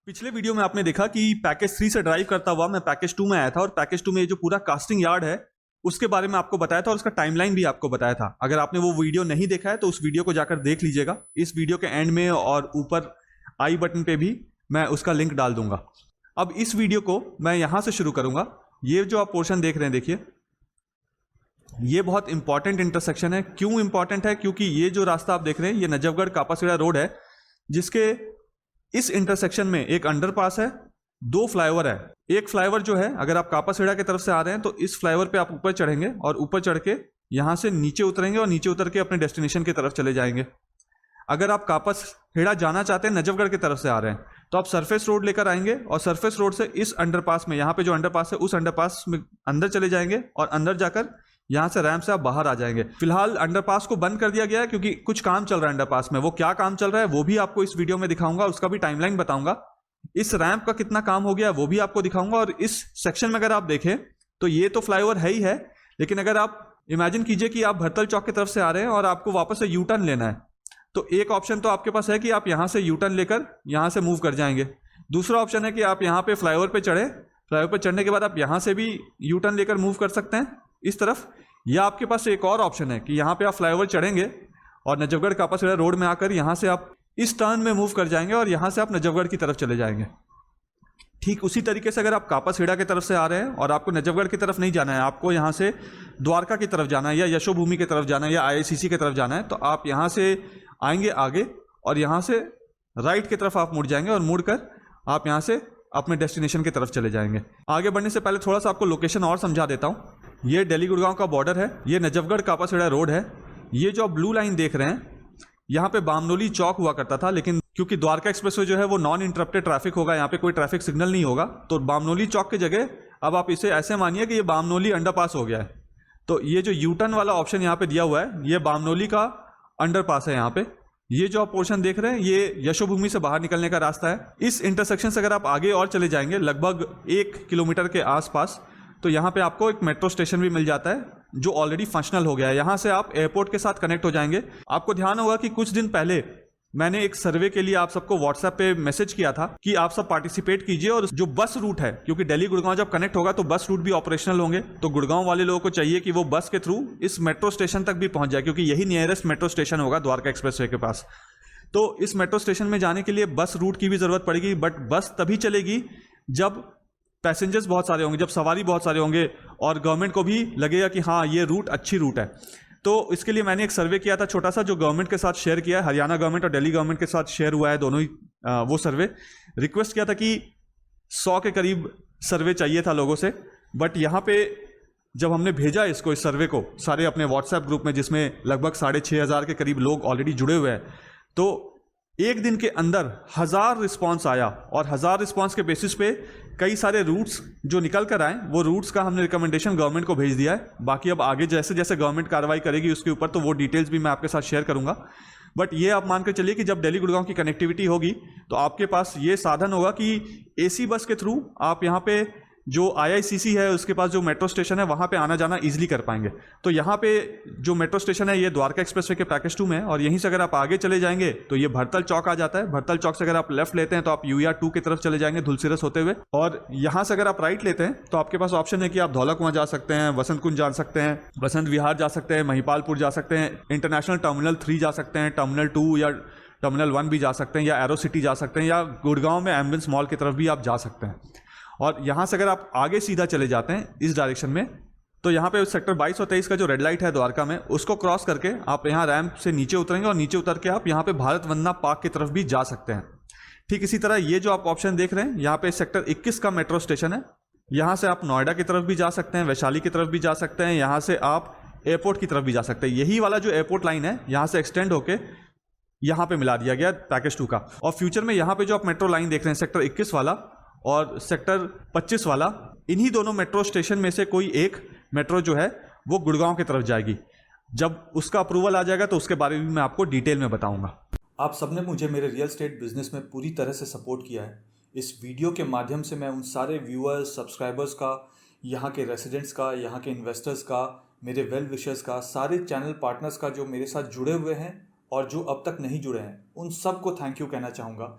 पिछले वीडियो में आपने देखा कि पैकेज 3 से ड्राइव करता हुआ मैं पैकेज 2 में आया था और पैकेज 2 में ये जो पूरा कास्टिंग यार्ड है उसके बारे में आपको बताया था और उसका टाइमलाइन भी आपको बताया था। अगर आपने वो वीडियो नहीं देखा है तो उस वीडियो को जाकर देख लीजिएगा। इस वीडियो के एंड में और ऊपर आई बटन पे भी मैं उसका लिंक डाल दूंगा। अब इस वीडियो को मैं यहां से शुरू करूंगा। ये जो आप पोर्शन देख रहे हैं, देखिए ये बहुत इंपॉर्टेंट इंटरसेक्शन है। क्यों इंपॉर्टेंट है? क्योंकि ये जो रास्ता आप देख रहे हैं ये नजफगढ़ कापासीड़ा रोड है, जिसके इस इंटरसेक्शन में एक अंडरपास है, 2 फ्लाईओवर है। एक फ्लाईओवर जो है, अगर आप कापासीड़ा की तरफ से आ रहे हैं तो इस फ्लाईओवर पे आप ऊपर चढ़ेंगे और ऊपर चढ़ के यहां से नीचे उतरेंगे और नीचे उतर के अपने डेस्टिनेशन की तरफ चले जाएंगे। अगर आप कापासीड़ा जाना चाहते हैं, नजफगढ़ की तरफ से आ रहे हैं, तो आप सरफेस रोड लेकर आएंगे और सरफेस रोड से इस अंडरपास में, यहाँ पे जो अंडरपास है उस अंडरपास में अंदर चले जाएंगे और अंदर जाकर यहां से रैंप से आप बाहर आ जाएंगे। फिलहाल अंडरपास को बंद कर दिया गया है क्योंकि कुछ काम चल रहा है अंडरपास में। वो क्या काम चल रहा है वो भी आपको इस वीडियो में दिखाऊंगा, उसका भी टाइमलाइन बताऊंगा। इस रैंप का कितना काम हो गया वो भी आपको दिखाऊंगा। और इस सेक्शन में अगर आप देखें तो ये तो फ्लाईओवर है ही है, लेकिन अगर आप इमेजिन कीजिए कि आप भरतल चौक की तरफ से आ रहे हैं और आपको वापस से यू टर्न लेना है, तो एक ऑप्शन तो आपके पास है कि आप यहां से यू टर्न लेकर यहां से मूव कर जाएंगे। दूसरा ऑप्शन है कि आप यहां पे फ्लाईओवर पे चढ़े, फ्लाईओवर पे चढ़ने के बाद आप यहां से भी यू टर्न लेकर मूव कर सकते हैं इस तरफ। या आपके पास एक और ऑप्शन है कि यहां पे आप फ्लाईओवर चढ़ेंगे और नजफगढ़ कापासीड़ा रोड में आकर यहां से आप इस टर्न में मूव कर जाएंगे और यहां से आप नजफगढ़ की तरफ चले जाएंगे। ठीक उसी तरीके से अगर आप कापासीड़ा की तरफ से आ रहे हैं और आपको नजफगढ़ की तरफ नहीं जाना है, आपको यहां से द्वारका की तरफ जाना है या यशोभूमि की तरफ जाना है या आईआईसीसी की तरफ जाना है, तो आप यहां से आएंगे आगे और यहां से राइट की तरफ आप मुड़ जाएंगे और मुड़कर आप यहां से अपने डेस्टिनेशन की तरफ चले जाएंगे। आगे बढ़ने से पहले थोड़ा सा आपको लोकेशन और समझा देता हूं। ये दिल्ली गुड़गांव का बॉर्डर है, ये नजफगढ़ कापासीड़ा रोड है। ये जो आप ब्लू लाइन देख रहे हैं, यहाँ पे बामनोली चौक हुआ करता था, लेकिन क्योंकि द्वारका एक्सप्रेसवे जो है वो नॉन इंटरप्टेड ट्रैफिक होगा, यहाँ पे कोई ट्रैफिक सिग्नल नहीं होगा, तो बामनोली चौक की जगह अब आप इसे ऐसे मानिए कि ये बामनोली अंडरपास हो गया है। तो ये जो यू टर्न वाला ऑप्शन यहाँ पे दिया हुआ है, ये बामनोली का अंडरपास है। यहाँ पे ये जो आप पोर्शन देख रहे हैं ये यशोभूमि से बाहर निकलने का रास्ता है। इस इंटरसेक्शन से अगर आप आगे और चले जाएंगे लगभग 1 किलोमीटर के आसपास, तो यहाँ पे आपको एक मेट्रो स्टेशन भी मिल जाता है जो ऑलरेडी फंक्शनल हो गया है। यहाँ से आप एयरपोर्ट के साथ कनेक्ट हो जाएंगे। आपको ध्यान होगा कि कुछ दिन पहले मैंने एक सर्वे के लिए आप सबको व्हाट्सएप पे मैसेज किया था कि आप सब पार्टिसिपेट कीजिए और जो बस रूट है, क्योंकि दिल्ली गुड़गांव जब कनेक्ट होगा तो बस रूट भी ऑपरेशनल होंगे, तो गुड़गांव वाले लोगों को चाहिए कि वो बस के थ्रू इस मेट्रो स्टेशन तक भी पहुंच जाए, क्योंकि यही नियरेस्ट मेट्रो स्टेशन होगा द्वारका एक्सप्रेसवे के पास। तो इस मेट्रो स्टेशन में जाने के लिए बस रूट की भी जरूरत पड़ेगी, बट बस तभी चलेगी जब पैसेंजर्स बहुत सारे होंगे, जब सवारी बहुत सारे होंगे और गवर्नमेंट को भी लगेगा कि हाँ ये रूट अच्छी रूट है। तो इसके लिए मैंने एक सर्वे किया था छोटा सा, जो गवर्नमेंट के साथ शेयर किया है, हरियाणा गवर्नमेंट और दिल्ली गवर्नमेंट के साथ शेयर हुआ है दोनों ही। वो सर्वे रिक्वेस्ट किया था कि 100 के करीब सर्वे चाहिए था लोगों से, बट यहाँ पे जब हमने भेजा इसको, इस सर्वे को सारे अपने व्हाट्सएप ग्रुप में, जिसमें लगभग 6,500 के करीब लोग ऑलरेडी जुड़े हुए हैं, तो एक दिन के अंदर 1000 रिस्पांस आया और 1000 रिस्पांस के बेसिस पे कई सारे रूट्स जो निकल कर आए, वो रूट्स का हमने रिकमेंडेशन गवर्नमेंट को भेज दिया है। बाकी अब आगे जैसे जैसे गवर्नमेंट कार्रवाई करेगी उसके ऊपर, तो वो डिटेल्स भी मैं आपके साथ शेयर करूंगा। बट ये आप मान कर चलिए कि जब दिल्ली गुड़गांव की कनेक्टिविटी होगी तो आपके पास ये साधन होगा कि एसी बस के थ्रू आप यहाँ पे जो आईआईसीसी है उसके पास जो मेट्रो स्टेशन है वहाँ पे आना जाना इजीली कर पाएंगे। तो यहाँ पे जो मेट्रो स्टेशन है ये द्वारका एक्सप्रेसवे के पैकेज 2 में है, और यहीं से अगर आप आगे चले जाएंगे तो ये भरतल चौक आ जाता है। भरतल चौक से अगर आप लेफ्ट लेते हैं तो आप यूआर 2 की तरफ चले जाएंगे धुलसिरस होते हुए, और यहाँ से अगर आप राइट लेते हैं तो आपके पास ऑप्शन है कि आप धौला कुआं जा सकते हैं, वसंत कुंज जा सकते हैं, बसंत विहार जा सकते हैं, महिपालपुर जा सकते हैं, इंटरनेशनल टर्मिनल 3 जा सकते हैं, टर्मिनल 2 या टर्मिनल 1 भी जा सकते हैं, या एरो सिटी जा सकते हैं, या गुड़गांव में एम्बियंस मॉल की तरफ भी आप जा सकते हैं। और यहाँ से अगर आप आगे सीधा चले जाते हैं इस डायरेक्शन में, तो यहाँ पे सेक्टर 22 और 23 का जो रेड लाइट है द्वारका में, उसको क्रॉस करके आप यहाँ रैंप से नीचे उतरेंगे और नीचे उतर के आप यहाँ पे भारत वंदना पार्क की तरफ भी जा सकते हैं। ठीक इसी तरह ये जो आप ऑप्शन देख रहे हैं, यहाँ पे सेक्टर 21 का मेट्रो स्टेशन है। यहाँ से आप नोएडा की तरफ भी जा सकते हैं, वैशाली की तरफ भी जा सकते हैं, यहाँ से आप एयरपोर्ट की तरफ भी जा सकते हैं। यही वाला जो एयरपोर्ट लाइन है यहाँ से एक्सटेंड होके यहाँ पे मिला दिया गया पैकेज 2 का। और फ्यूचर में यहाँ पे जो आप मेट्रो लाइन देख रहे हैं, सेक्टर 21 वाला और सेक्टर 25 वाला, इन्हीं दोनों मेट्रो स्टेशन में से कोई एक मेट्रो जो है वो गुड़गांव की तरफ जाएगी। जब उसका अप्रूवल आ जाएगा तो उसके बारे में मैं आपको डिटेल में बताऊंगा। आप सबने मुझे मेरे रियल एस्टेट बिजनेस में पूरी तरह से सपोर्ट किया है। इस वीडियो के माध्यम से मैं उन सारे व्यूअर्स, सब्सक्राइबर्स का, यहाँ के रेसिडेंट्स का, यहाँ के इन्वेस्टर्स का, मेरे वेल विशर्स का, सारे चैनल पार्टनर्स का जो मेरे साथ जुड़े हुए हैं और जो अब तक नहीं जुड़े हैं, उन सबको थैंक यू कहना चाहूँगा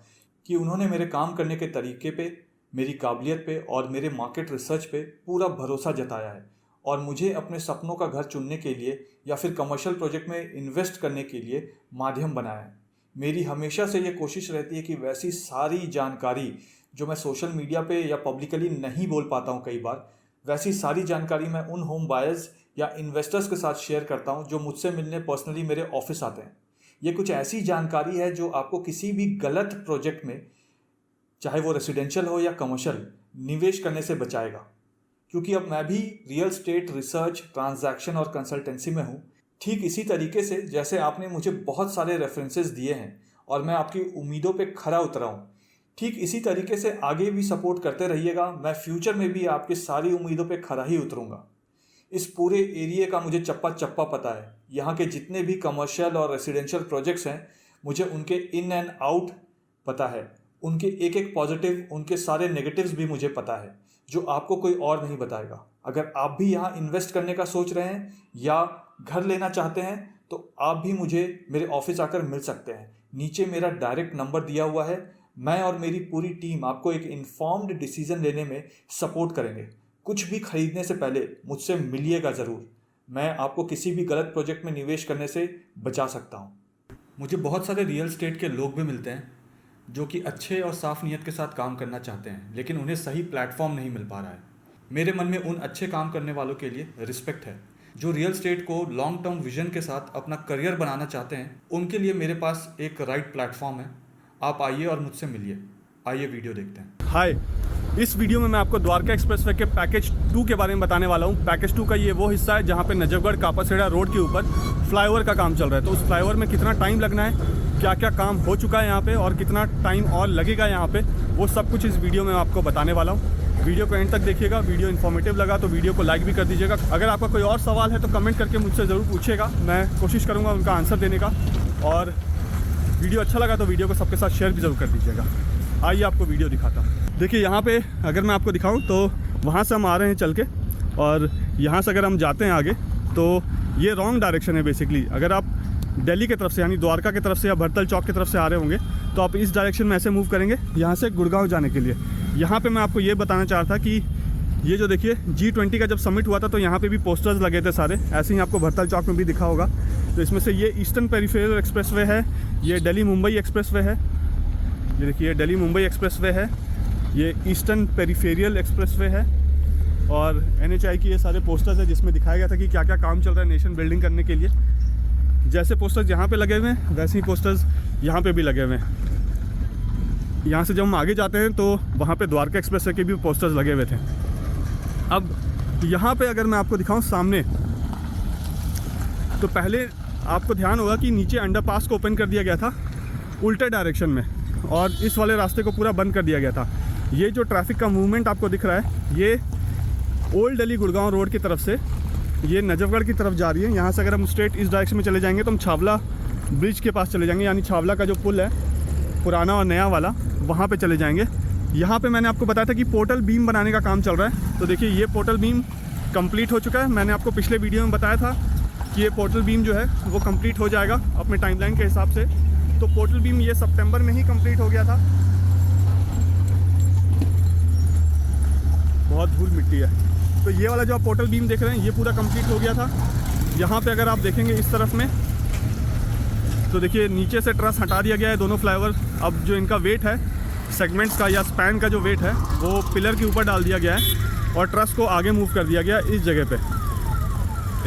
कि उन्होंने मेरे काम करने के तरीके पे, मेरी काबिलियत पे और मेरे मार्केट रिसर्च पे पूरा भरोसा जताया है और मुझे अपने सपनों का घर चुनने के लिए या फिर कमर्शियल प्रोजेक्ट में इन्वेस्ट करने के लिए माध्यम बनाया है। मेरी हमेशा से ये कोशिश रहती है कि वैसी सारी जानकारी जो मैं सोशल मीडिया पे या पब्लिकली नहीं बोल पाता हूँ कई बार, वैसी सारी जानकारी मैं उन होम बायर्स या इन्वेस्टर्स के साथ शेयर करता हूँ जो मुझसे मिलने पर्सनली मेरे ऑफिस आते हैं। ये कुछ ऐसी जानकारी है जो आपको किसी भी गलत प्रोजेक्ट में, चाहे वो रेसिडेंशियल हो या कमर्शियल, निवेश करने से बचाएगा। क्योंकि अब मैं भी रियल स्टेट रिसर्च, ट्रांजैक्शन और कंसल्टेंसी में हूँ। ठीक इसी तरीके से जैसे आपने मुझे बहुत सारे रेफरेंसेस दिए हैं और मैं आपकी उम्मीदों पे खरा उतरा हूँ, ठीक इसी तरीके से आगे भी सपोर्ट करते रहिएगा। मैं फ्यूचर में भी आपकी सारी उम्मीदों पे खरा ही उतरूँगा। इस पूरे एरिया का मुझे चप्पा चप्पा पता है। यहाँ के जितने भी कमर्शियल और रेसिडेंशियल प्रोजेक्ट्स हैं, मुझे उनके इन एंड आउट पता है। उनके एक एक पॉजिटिव, उनके सारे नेगेटिव्स भी मुझे पता है, जो आपको कोई और नहीं बताएगा। अगर आप भी यहाँ इन्वेस्ट करने का सोच रहे हैं या घर लेना चाहते हैं तो आप भी मुझे मेरे ऑफिस आकर मिल सकते हैं। नीचे मेरा डायरेक्ट नंबर दिया हुआ है। मैं और मेरी पूरी टीम आपको एक इन्फॉर्म्ड डिसीजन लेने में सपोर्ट करेंगे। कुछ भी खरीदने से पहले मुझसे मिलिएगा ज़रूर। मैं आपको किसी भी गलत प्रोजेक्ट में निवेश करने से बचा सकता हूँ। मुझे बहुत सारे रियल स्टेट के लोग भी मिलते हैं जो कि अच्छे और साफ नीयत के साथ काम करना चाहते हैं, लेकिन उन्हें सही प्लेटफॉर्म नहीं मिल पा रहा है। मेरे मन में उन अच्छे काम करने वालों के लिए रिस्पेक्ट है जो रियल स्टेट को लॉन्ग टर्म विजन के साथ अपना करियर बनाना चाहते हैं। उनके लिए मेरे पास एक राइट प्लेटफॉर्म है। आप आइए और मुझसे मिलिए। आइए वीडियो देखते हैं। हाय, इस वीडियो में मैं आपको द्वारका एक्सप्रेसवे के पैकेज 2 के बारे में बताने वाला हूँ। पैकेज 2 का ये वो हिस्सा है जहाँ पे नजफगढ़ कापासेड़ा रोड के ऊपर फ्लाईओवर का काम चल रहा है। तो उस फ्लाईओवर में कितना टाइम लगना है, क्या क्या काम हो चुका है यहाँ पे और कितना टाइम और लगेगा यहाँ पे, वो सब कुछ इस वीडियो में आपको बताने वाला हूँ। वीडियो को एंड तक देखिएगा। वीडियो इन्फॉर्मेटिव लगा तो वीडियो को लाइक भी कर दीजिएगा। अगर आपका कोई और सवाल है तो कमेंट करके मुझसे ज़रूर पूछिएगा, मैं कोशिश करूँगा उनका आंसर देने का। और वीडियो अच्छा लगा तो वीडियो को सबके साथ शेयर भी ज़रूर कर दीजिएगा। आइए आपको वीडियो दिखाता हूँ। देखिए यहाँ पे अगर मैं आपको दिखाऊँ तो वहाँ से हम आ रहे हैं चल के, और यहाँ से अगर हम जाते हैं आगे तो ये रॉन्ग डायरेक्शन है बेसिकली। अगर आप दिल्ली की तरफ से यानी द्वारका की तरफ से या भरतल चौक की तरफ से आ रहे होंगे तो आप इस डायरेक्शन में ऐसे मूव करेंगे यहाँ से गुड़गांव जाने के लिए। यहाँ पे मैं आपको ये बताना चाह रहा था कि ये जो देखिए G20 का जब समिट हुआ था तो यहाँ पे भी पोस्टर्स लगे थे सारे, ऐसे ही आपको भरतल चौक में भी दिखा होगा। तो इसमें से ये ईस्टर्न पेरिफेरल एक्सप्रेसवे है, ये दिल्ली मुंबई एक्सप्रेसवे है, ये देखिए दिल्ली मुंबई एक्सप्रेसवे है, ये ईस्टर्न पेरिफेरियल एक्सप्रेसवे है, और NHAI की ये सारे पोस्टर्स है जिसमें दिखाया गया था कि क्या क्या काम चल रहा है नेशन बिल्डिंग करने के लिए। जैसे पोस्टर्स यहाँ पे लगे हुए हैं वैसे ही पोस्टर्स यहाँ पे भी लगे हुए हैं। यहाँ से जब हम आगे जाते हैं तो वहाँ पे द्वारका एक्सप्रेसवे के भी पोस्टर्स लगे हुए थे। अब यहाँ पे अगर मैं आपको दिखाऊँ सामने, तो पहले आपको ध्यान होगा कि नीचे अंडरपास को ओपन कर दिया गया था उल्टे डायरेक्शन में, और इस वाले रास्ते को पूरा बंद कर दिया गया था। ये जो ट्रैफिक का मूवमेंट आपको दिख रहा है ये ओल्ड दिल्ली गुड़गांव रोड की तरफ से ये नजफगढ़ की तरफ जा रही है। यहाँ से अगर हम स्ट्रेट इस डायरेक्शन में चले जाएंगे तो हम छावला ब्रिज के पास चले जाएंगे, यानी छावला का जो पुल है पुराना और नया वाला, वहाँ पे चले जाएंगे। यहाँ पे मैंने आपको बताया था कि पोर्टल बीम बनाने का काम चल रहा है। तो देखिए ये पोर्टल बीम कंप्लीट हो चुका है। मैंने आपको पिछले वीडियो में बताया था कि ये पोर्टल बीम जो है वो कंप्लीट हो जाएगा अपने टाइमलाइन के हिसाब से। तो पोर्टल बीम ये सितंबर में ही कंप्लीट हो गया था। बहुत धूल मिट्टी है। तो ये वाला जो आप पोर्टल बीम देख रहे हैं ये पूरा कंप्लीट हो गया था। यहाँ पे अगर आप देखेंगे इस तरफ में तो देखिए नीचे से ट्रस हटा दिया गया है दोनों फ्लाईओवर। अब जो इनका वेट है सेगमेंट्स का या स्पैन का जो वेट है वो पिलर के ऊपर डाल दिया गया है और ट्रस को आगे मूव कर दिया गया इस जगह पे।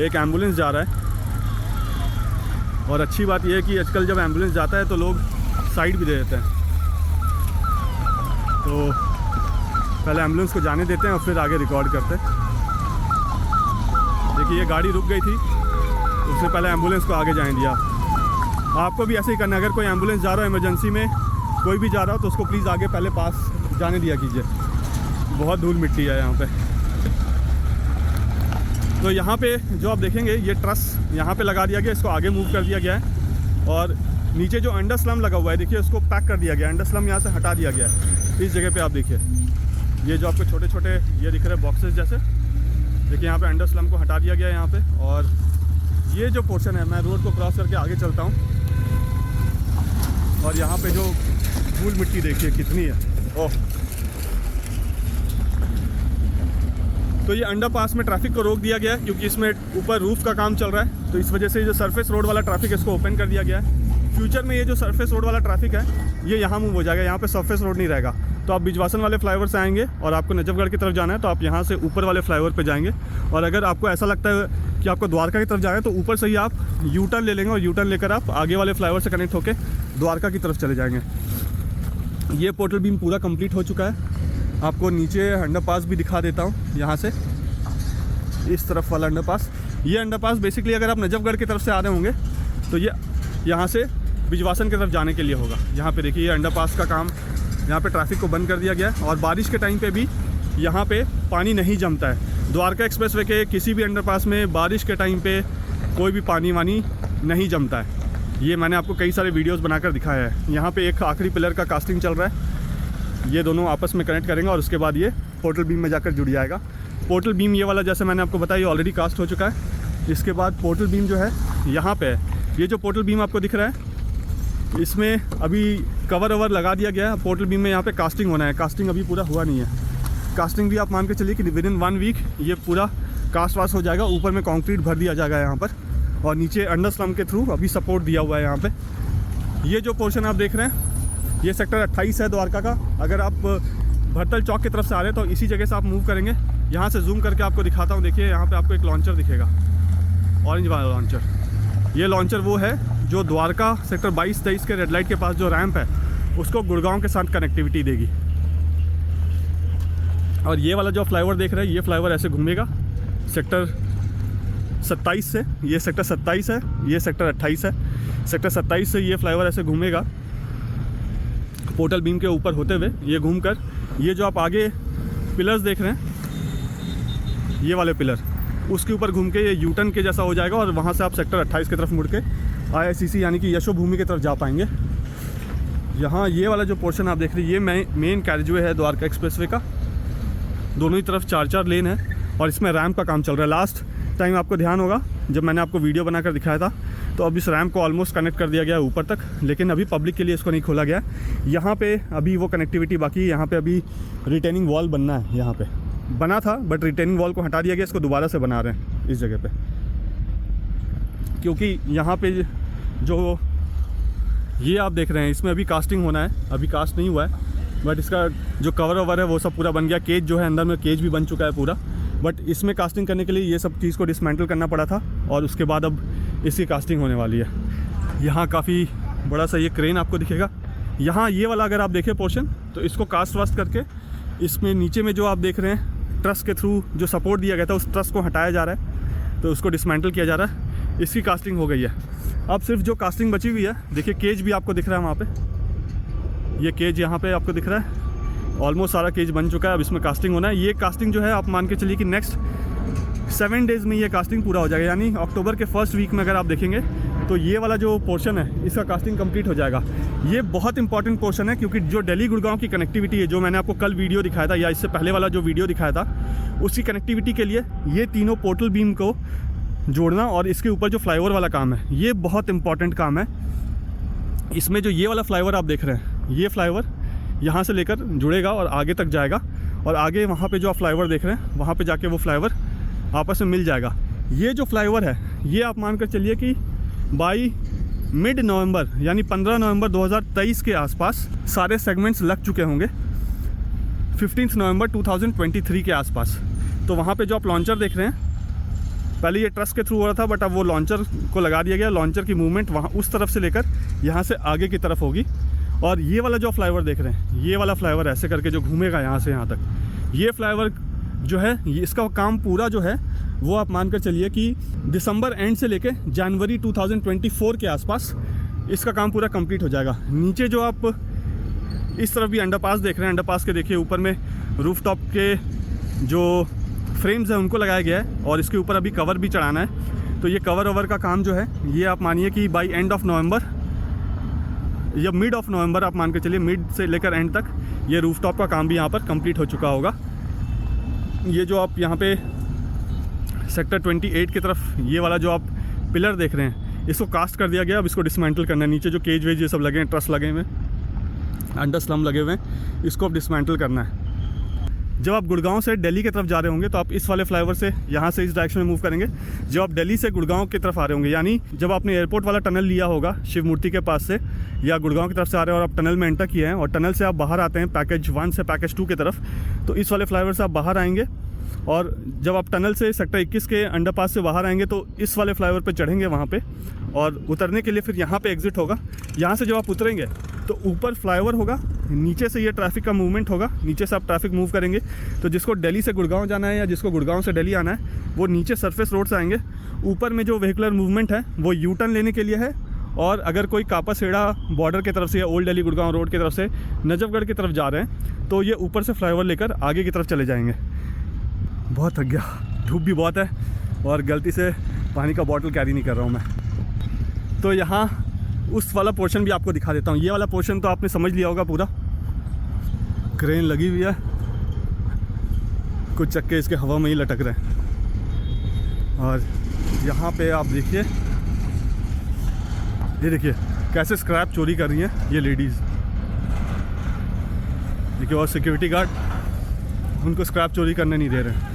एक एम्बुलेंस जा रहा है, और अच्छी बात यह है कि आजकल जब एम्बुलेंस जाता है तो लोग साइड भी दे देते हैं। तो पहले एम्बुलेंस को जाने देते हैं और फिर आगे रिकॉर्ड करते हैं। देखिए ये गाड़ी रुक गई थी, उसने पहले एम्बुलेंस को आगे जाने दिया। आपको भी ऐसे ही करना है। अगर कोई एम्बुलेंस जा रहा हो इमरजेंसी में, कोई भी जा रहा हो तो उसको प्लीज़ आगे पहले पास जाने दिया कीजिए। बहुत धूल मिट्टी है यहाँ पे। तो यहाँ पे जो आप देखेंगे ये ट्रस यहाँ पे लगा दिया गया, इसको आगे मूव कर दिया गया है, और नीचे जो अंडर स्लम लगा हुआ है देखिए उसको पैक कर दिया गया। अंडर स्लम यहाँ से हटा दिया गया है। इस जगह पे आप देखिए ये जो आपको छोटे छोटे ये दिख रहे हैं बॉक्सेस जैसे, देखिए यहाँ पे अंडर स्लम को हटा दिया गया है यहाँ पे। और ये जो पोर्शन है, मैं रोड को क्रॉस करके आगे चलता हूँ, और यहाँ पे जो धूल मिट्टी देखिए कितनी है। ओह, तो ये अंडरपास में ट्रैफिक को रोक दिया गया है क्योंकि इसमें ऊपर रूफ का काम चल रहा है, तो इस वजह से जो सरफेस रोड वाला ट्रैफिक इसको ओपन कर दिया गया है। फ्यूचर में ये जो सरफेस रोड वाला ट्रैफिक है ये यहाँ मूव हो जाएगा, यहाँ पे सरफेस रोड नहीं रहेगा। तो आप बिजवासन वाले फ्लाईओवर से आएंगे और आपको नजफगढ़ की तरफ जाना है तो आप यहाँ से ऊपर वाले फ्लाईओवर पे जाएंगे। और अगर आपको ऐसा लगता है कि आपको द्वारका की तरफ जाना है तो ऊपर से ही आप यू टर्न ले लेंगे और यू टर्न लेकर आप आगे वाले फ्लाईओवर से कनेक्ट होकर द्वारका की तरफ चले जाएंगे। ये पोर्टल बीम पूरा कंप्लीट हो चुका है। आपको नीचे अंडरपास भी दिखा देता हूँ, यहाँ से इस तरफ वाला अंडरपास। ये अंडरपास बेसिकली अगर आप नजफगढ़ की तरफ से आ रहे होंगे तो ये यहाँ से बिजवासन की तरफ जाने के लिए होगा। यहाँ पे देखिए ये अंडरपास का काम, यहाँ पे ट्रैफिक को बंद कर दिया गया है और बारिश के टाइम पे भी यहाँ पे पानी नहीं जमता है। द्वारका एक्सप्रेसवे के किसी भी अंडरपास में बारिश के टाइम पे कोई भी पानी वानी नहीं जमता है। ये मैंने आपको कई सारे वीडियोस बनाकर दिखाया है। यहाँ पे एक आखिरी पिलर का कास्टिंग चल रहा है, ये दोनों आपस में कनेक्ट करेंगे और उसके बाद ये पोर्टल बीम में जाकर जुड़ जाएगा। पोर्टल बीम ये वाला जैसे मैंने आपको बताया ये ऑलरेडी कास्ट हो चुका है। इसके बाद पोर्टल बीम जो है यहाँ पे है। ये जो पोर्टल बीम आपको दिख रहा है इसमें अभी कवर ओवर लगा दिया गया है। पोर्टल बीम में यहाँ पे कास्टिंग होना है, कास्टिंग अभी पूरा हुआ नहीं है। कास्टिंग भी आप मान के चलिए कि विद इन 1 वीक ये पूरा कास्ट वास्ट हो जाएगा। ऊपर में कंक्रीट भर दिया जाएगा यहाँ पर और नीचे अंडर स्लम के थ्रू अभी सपोर्ट दिया हुआ है यहाँ पे। ये जो पोर्शन आप देख रहे हैं ये सेक्टर 28 है द्वारका का। अगर आप भरतल चौक की तरफ से आ रहे हैं तो इसी जगह से आप मूव करेंगे। यहाँ से जूम करके आपको दिखाता हूँ, देखिए यहाँ पे आपको एक लॉन्चर दिखेगा, ऑरेंज वाला लॉन्चर। ये लॉन्चर वो है जो द्वारका सेक्टर 22-23 के रेड लाइट के पास जो रैंप है उसको गुड़गांव के साथ कनेक्टिविटी देगी। और ये वाला जो फ्लाईओवर देख रहे हैं ये फ्लाईओवर ऐसे घूमेगा सेक्टर 27 से। ये सेक्टर 27 है, ये सेक्टर 28 है। सेक्टर 27 से ये फ्लाईओवर ऐसे घूमेगा पोर्टल बीम के ऊपर होते हुए, ये घूमकर ये जो आप आगे पिलर्स देख रहे हैं ये वाले पिलर उसके ऊपर घूम के ये यूटर्न के जैसा हो जाएगा और वहाँ से आप सेक्टर 28 की तरफ मुड़ के IICC यानी कि यशो भूमि की तरफ जा पाएंगे। यहाँ ये वाला जो पोर्शन आप देख रहे हैं ये मेन कैरिजवे है द्वारका एक्सप्रेसवे का। दोनों ही तरफ 4-4 लेन है और इसमें रैम्प का काम चल रहा है। लास्ट टाइम आपको ध्यान होगा जब मैंने आपको वीडियो बनाकर दिखाया था तो अब इस रैम्प को ऑलमोस्ट कनेक्ट कर दिया गया है ऊपर तक, लेकिन अभी पब्लिक के लिए इसको नहीं खोला गया। यहाँ पे अभी वो कनेक्टिविटी बाकी है। यहाँ पे अभी रिटेनिंग वॉल बनना है, यहाँ पे बना था बट रिटेनिंग वॉल को हटा दिया गया, इसको दोबारा से बना रहे हैं इस जगह पे, क्योंकि यहाँ पे जो ये आप देख रहे हैं इसमें अभी कास्टिंग होना है, अभी कास्ट नहीं हुआ है बट इसका जो कवर ओवर है वो सब पूरा बन गया। केज जो है अंदर में केज भी बन चुका है पूरा, बट इसमें कास्टिंग करने के लिए ये सब चीज़ को डिसमेंटल करना पड़ा था और उसके बाद अब इसकी कास्टिंग होने वाली है। यहाँ काफ़ी बड़ा सा ये क्रेन आपको दिखेगा। यहाँ ये वाला अगर आप देखें पोर्शन तो इसको कास्ट वास्ट करके इसमें नीचे में जो आप देख रहे हैं ट्रस के थ्रू जो सपोर्ट दिया गया था उस ट्रस को हटाया जा रहा है, तो उसको डिसमेंटल किया जा रहा है। इसकी कास्टिंग हो गई है। अब सिर्फ जो कास्टिंग बची हुई है, देखिए केज भी आपको दिख रहा है वहाँ पे, ये केज यहाँ पे आपको दिख रहा है। ऑलमोस्ट सारा केज बन चुका है, अब इसमें कास्टिंग होना है। ये कास्टिंग जो है आप मान के चलिए कि नेक्स्ट 7 डेज़ में ये कास्टिंग पूरा हो जाएगा, यानी अक्टूबर के फर्स्ट वीक में अगर आप देखेंगे तो ये वाला जो पोर्शन है इसका कास्टिंग कंप्लीट हो जाएगा। ये बहुत इंपॉर्टेंट पोर्शन है क्योंकि जो दिल्ली गुड़गांव की कनेक्टिविटी है, जो मैंने आपको कल वीडियो दिखाया था या इससे पहले वाला जो वीडियो दिखाया था, उसकी कनेक्टिविटी के लिए ये तीनों पोर्टल बीम को जोड़ना और इसके ऊपर जो फ्लाईओवर वाला काम है ये बहुत इंपॉर्टेंट काम है। इसमें जो ये वाला फ्लाईओवर आप देख रहे हैं, ये फ्लाईओवर यहाँ से लेकर जुड़ेगा और आगे तक जाएगा और आगे वहाँ पे जो आप फ्लाईओवर देख रहे हैं वहाँ पे जाके वो फ्लाईओवर आपस में मिल जाएगा। ये जो फ्लाईओवर है ये आप मानकर चलिए कि बाई मिड नवंबर यानी 15 नवंबर 2023 के आसपास सारे सेगमेंट्स लग चुके होंगे, 15 नवंबर 2023 के आसपास। तो वहाँ पे जो आप लॉन्चर देख रहे हैं, पहले ये ट्रस के थ्रू हो रहा था बट अब वो लॉन्चर को लगा दिया गया। लॉन्चर की मूवमेंट वहाँ उस तरफ से लेकर यहाँ से आगे की तरफ होगी। और ये वाला जो फ्लाईओवर देख रहे हैं, ये वाला फ्लाईओवर ऐसे करके जो घूमेगा यहाँ से यहाँ तक, ये फ्लाईओवर जो है इसका काम पूरा जो है वो आप मानकर चलिए कि दिसंबर एंड से लेके जनवरी 2024 के आसपास इसका काम पूरा कंप्लीट हो जाएगा। नीचे जो आप इस तरफ भी अंडरपास देख रहे हैं, अंडरपास के देखिए ऊपर में रूफटॉप के जो फ्रेम्स हैं उनको लगाया गया है और इसके ऊपर अभी कवर भी चढ़ाना है। तो ये कवर ओवर का काम जो है ये आप मानिए कि बाई एंड ऑफ नवंबर या मिड ऑफ नवंबर आप मान के चलिए, मिड से लेकर एंड तक ये रूफटॉप का काम भी यहाँ पर कंप्लीट हो चुका होगा। ये जो आप यहाँ पे सेक्टर 28 की तरफ ये वाला जो आप पिलर देख रहे हैं इसको कास्ट कर दिया गया। अब इसको डिसमेंटल करना है। नीचे जो केज वेज ये सब लगे हैं, ट्रस लगे हुए, अंडर स्लम लगे हुए हैं, इसको अब डिसमेंटल करना है। जब आप गुड़गांव से दिल्ली की तरफ जा रहे होंगे तो आप इस वाले फ्लाईओवर से यहाँ से इस डायरेक्शन में मूव करेंगे। जब आप दिल्ली से गुड़गांव की तरफ आ रहे होंगे, यानी जब आपने एयरपोर्ट वाला टनल लिया होगा शिव मूर्ति के पास से, या गुड़गांव की तरफ से आ रहे हैं और आप टनल में एंटर किए हैं और टनल से आप बाहर आते हैं पैकेज 1 से पैकेज 2 की तरफ, तो इस वाले फ्लाईओवर से आप बाहर आएंगे। और जब आप टनल से सेक्टर 21 के अंडरपास से बाहर आएंगे तो इस वाले फ्लाईओवर पे चढ़ेंगे वहाँ पे, और उतरने के लिए फिर यहाँ पे एग्ज़िट होगा। यहाँ से जब आप उतरेंगे तो ऊपर फ्लाईओवर होगा, नीचे से ये ट्रैफिक का मूवमेंट होगा, नीचे से आप ट्रैफिक मूव करेंगे। तो जिसको दिल्ली से गुड़गांव जाना है या जिसको गुड़गांव से दिल्ली आना है वो नीचे सरफेस रोड से आएंगे। ऊपर में जो व्हीकुलर मूवमेंट है वो यू टर्न लेने के लिए है, और अगर कोई कापासेड़ा बॉर्डर की तरफ से या ओल्ड दिल्ली गुड़गांव रोड की तरफ से नजफगढ़ की तरफ जा रहे हैं तो ये ऊपर से फ्लाईओवर लेकर आगे की तरफ चले जाएंगे। बहुत थक गया, धूप भी बहुत है और गलती से पानी का बॉटल कैरी नहीं कर रहा हूँ मैं। तो यहाँ उस वाला पोर्शन भी आपको दिखा देता हूँ। ये वाला पोर्शन तो आपने समझ लिया होगा, पूरा क्रेन लगी हुई है, कुछ चक्के इसके हवा में ही लटक रहे हैं। और यहाँ पे आप देखिए, ये देखिए कैसे स्क्रैप चोरी कर रही हैं ये लेडीज़। देखिए, और सिक्योरिटी गार्ड उनको स्क्रैप चोरी करने नहीं दे रहे।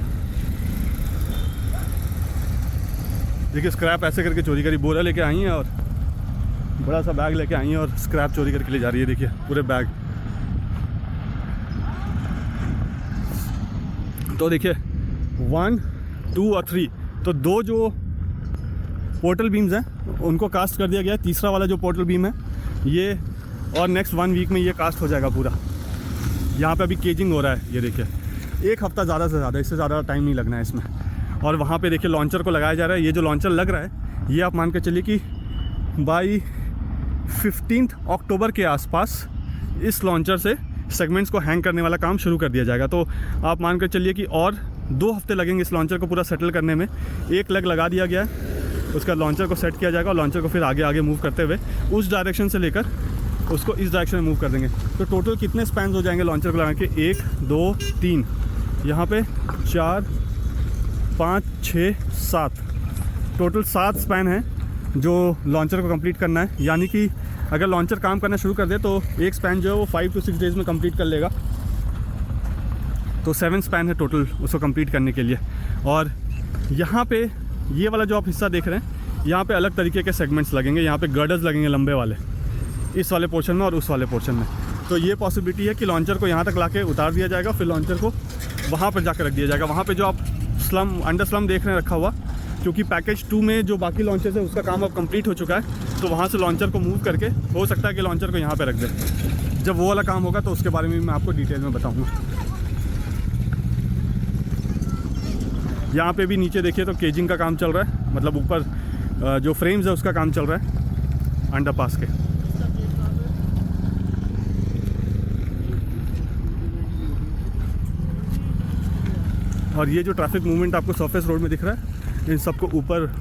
देखिए स्क्रैप ऐसे करके चोरी करी, बोरा लेके आई हैं और बड़ा सा बैग लेके आई हैं और स्क्रैप चोरी करके ले जा रही है। देखिए पूरे बैग। तो देखिए 1, 2 और 3, तो 2 जो पोर्टल बीम्स हैं उनको कास्ट कर दिया गया है। तीसरा वाला जो पोर्टल बीम है ये, और नेक्स्ट 1 वीक में ये कास्ट हो जाएगा पूरा। यहाँ पे अभी केजिंग हो रहा है, ये देखिए 1 हफ्ता ज़्यादा से ज़्यादा, इससे ज़्यादा टाइम नहीं लगना है इसमें। और वहाँ पे देखिए लॉन्चर को लगाया जा रहा है। ये जो लॉन्चर लग रहा है ये आप मान के चलिए कि बाई 15 अक्टूबर के आसपास इस लॉन्चर से सेगमेंट्स को हैंग करने वाला काम शुरू कर दिया जाएगा। तो आप मान कर चलिए कि और 2 हफ्ते लगेंगे इस लॉन्चर को पूरा सेटल करने में। 1 लेग लगा दिया गया है, उसका लॉन्चर को सेट किया जाएगा और लॉन्चर को फिर आगे आगे मूव करते हुए उस डायरेक्शन से लेकर उसको इस डायरेक्शन में मूव कर देंगे। तो टोटल कितने स्पैन्स हो जाएंगे लॉन्चर को लगा के? 1, 2, 3, यहाँ पे 4, 5, 6, 7, टोटल 7 स्पैन हैं जो लॉन्चर को कंप्लीट करना है। यानी कि अगर लॉन्चर काम करना शुरू कर दे तो एक स्पैन जो है वो 5 to 6 डेज़ में कंप्लीट कर लेगा। तो 7 स्पैन है टोटल उसको कंप्लीट करने के लिए। और यहाँ पे ये वाला जो आप हिस्सा देख रहे हैं, यहाँ पे अलग तरीके के सेगमेंट्स लगेंगे। यहाँ पे गर्डर्स लगेंगे लंबे वाले, इस वाले पोर्शन में और उस वाले पोर्शन में। तो ये पॉसिबिलिटी है कि लॉन्चर को यहाँ तक लाके उतार दिया जाएगा, फिर लॉन्चर को वहाँ पर जाकर रख दिया जाएगा। वहाँ पे जो आप स्लम, अंडर स्लम देख रहे हैं रखा हुआ, क्योंकि पैकेज 2 में जो बाकी लॉन्चर्स है उसका काम अब कंप्लीट हो चुका है। तो वहाँ से लॉन्चर को मूव करके हो सकता है कि लॉन्चर को यहाँ पे रख दे। जब वो वाला काम होगा तो उसके बारे में मैं आपको डिटेल में बताऊँगा। यहाँ पे भी नीचे देखिए तो केजिंग का काम चल रहा है, मतलब ऊपर जो फ्रेम्स है उसका काम चल रहा है अंडरपास के। और ये जो ट्रैफिक मूवमेंट आपको सरफेस रोड में दिख रहा है, इन सबको ऊपर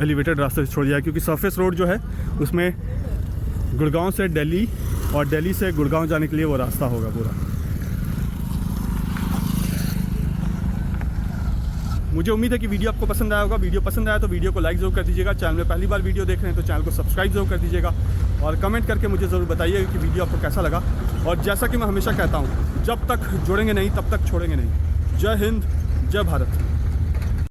एलिवेटेड रास्ते से छोड़ दिया है, क्योंकि सरफेस रोड जो है उसमें गुड़गांव से दिल्ली और दिल्ली से गुड़गांव जाने के लिए वो रास्ता होगा पूरा। मुझे उम्मीद है कि वीडियो आपको पसंद आया होगा। वीडियो पसंद आया तो वीडियो को लाइक ज़रूर कर दीजिएगा। चैनल में पहली बार वीडियो देख रहे हैं तो चैनल को सब्सक्राइब ज़रूर कर दीजिएगा और कमेंट करके मुझे ज़रूर बताइएगा कि वीडियो आपको कैसा लगा। और जैसा कि मैं हमेशा कहता हूँ, जब तक जुड़ेंगे नहीं तब तक छोड़ेंगे नहीं। जय हिंद, जय भारत।